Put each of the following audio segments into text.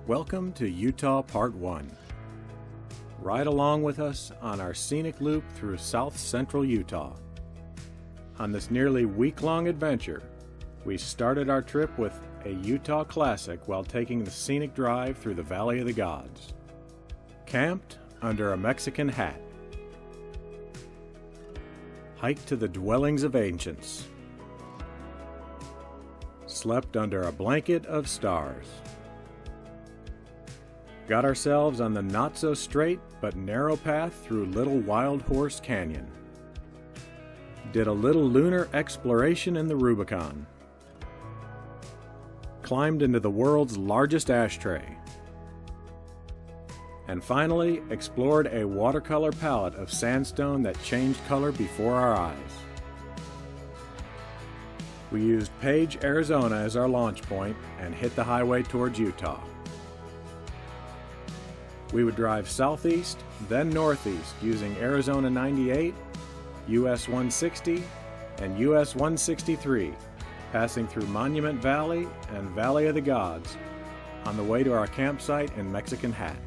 Welcome to Utah Part 1. Ride along with us on our scenic loop through south central Utah. On this nearly week-long adventure, we started our trip with a Utah classic while taking the scenic drive through the Valley of the Gods. Camped under a Mexican hat. Hiked to the dwellings of ancients. Slept under a blanket of stars. Got ourselves on the not-so-straight but narrow path through Little Wild Horse Canyon. Did a little lunar exploration in the Rubicon. Climbed into the world's largest ashtray. And finally, explored a watercolor palette of sandstone that changed color before our eyes. We used Page, Arizona as our launch point and hit the highway towards Utah. We would drive southeast, then northeast using Arizona 98, US 160, and US 163, passing through Monument Valley and Valley of the Gods on the way to our campsite in Mexican Hat.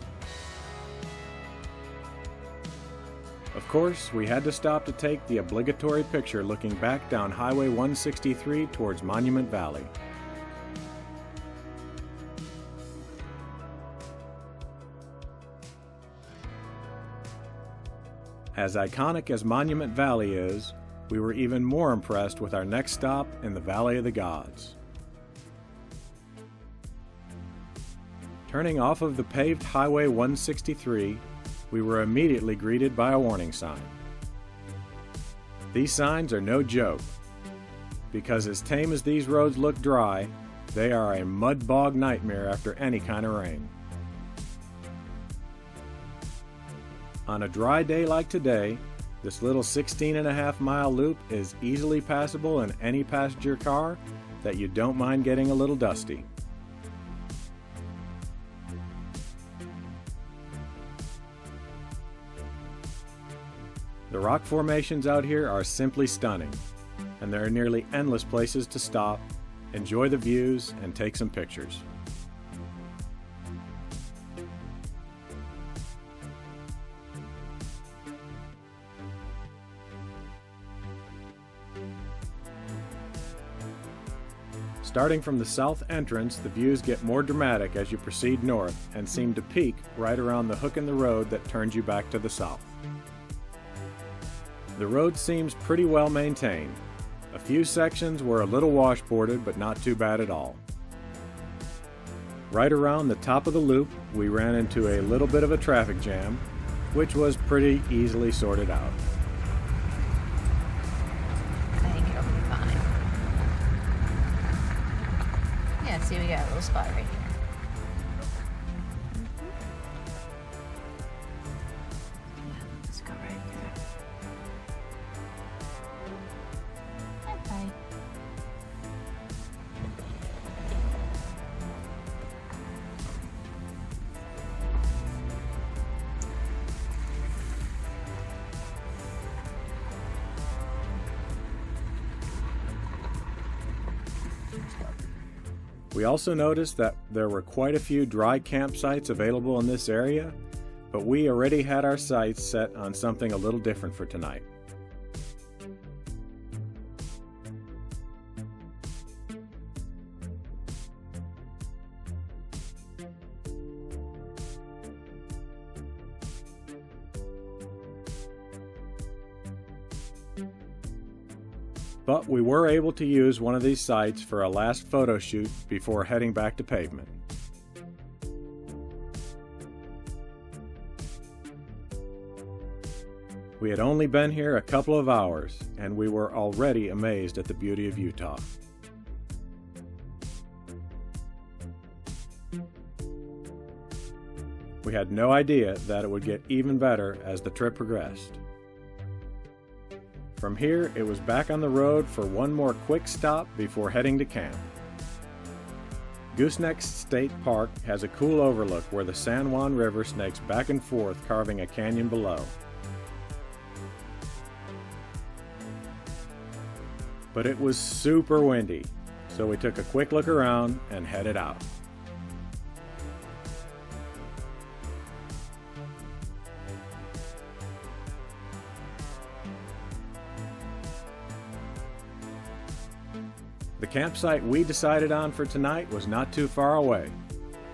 Of course, we had to stop to take the obligatory picture looking back down Highway 163 towards Monument Valley. As iconic as Monument Valley is, we were even more impressed with our next stop in the Valley of the Gods. Turning off of the paved Highway 163, we were immediately greeted by a warning sign. These signs are no joke, because as tame as these roads look dry, they are a mud bog nightmare after any kind of rain. On a dry day like today, this little 16.5-mile loop is easily passable in any passenger car that you don't mind getting a little dusty. The rock formations out here are simply stunning, and there are nearly endless places to stop, enjoy the views, and take some pictures. Starting from the south entrance, the views get more dramatic as you proceed north and seem to peak right around the hook in the road that turns you back to the south. The road seems pretty well maintained. A few sections were a little washboarded, but not too bad at all. Right around the top of the loop, we ran into a little bit of a traffic jam, which was pretty easily sorted out. See, we got a little spot right here. Yeah, let's go right there. Bye-bye. We also noticed that there were quite a few dry campsites available in this area, but we already had our sights set on something a little different for tonight. But we were able to use one of these sites for a last photo shoot before heading back to pavement. We had only been here a couple of hours, and we were already amazed at the beauty of Utah. We had no idea that it would get even better as the trip progressed. From here, it was back on the road for one more quick stop before heading to camp. Goosenecks State Park has a cool overlook where the San Juan River snakes back and forth, carving a canyon below. But it was super windy, so we took a quick look around and headed out. The campsite we decided on for tonight was not too far away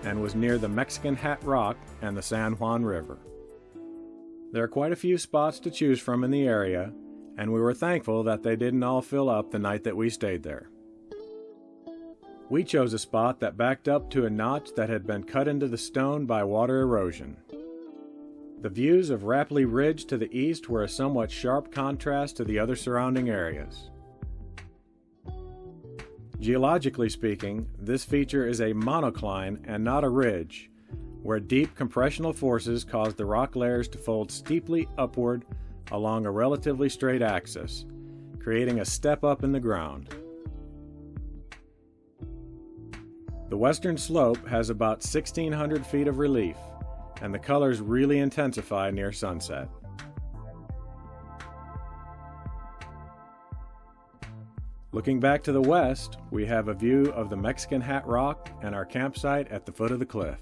and was near the Mexican Hat Rock and the San Juan River. There are quite a few spots to choose from in the area, and we were thankful that they didn't all fill up the night that we stayed there. We chose a spot that backed up to a notch that had been cut into the stone by water erosion. The views of Rapley Ridge to the east were a somewhat sharp contrast to the other surrounding areas. Geologically speaking, this feature is a monocline and not a ridge, where deep compressional forces cause the rock layers to fold steeply upward along a relatively straight axis, creating a step up in the ground. The western slope has about 1,600 feet of relief, and the colors really intensify near sunset. Looking back to the west, we have a view of the Mexican Hat Rock and our campsite at the foot of the cliff.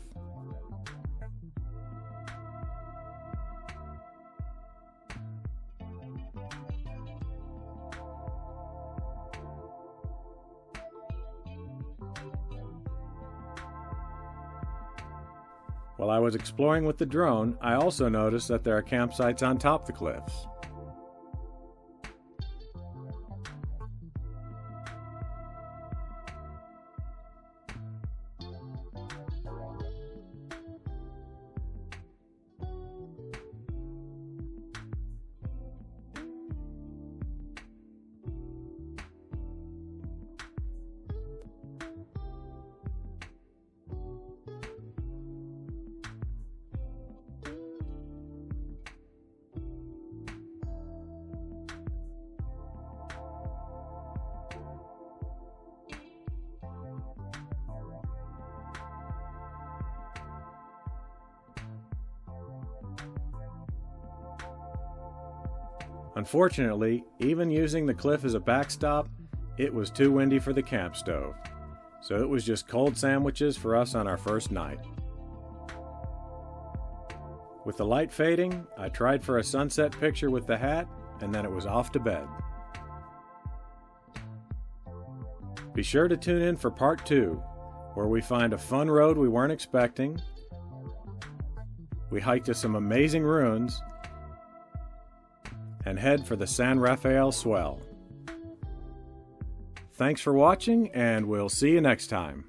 While I was exploring with the drone, I also noticed that there are campsites on top of the cliffs. Unfortunately, even using the cliff as a backstop, it was too windy for the camp stove, so it was just cold sandwiches for us on our first night. With the light fading, I tried for a sunset picture with the hat, and then it was off to bed. Be sure to tune in for part 2, where we find a fun road we weren't expecting, we hike to some amazing ruins, and head for the San Rafael Swell. Thanks for watching, and we'll see you next time.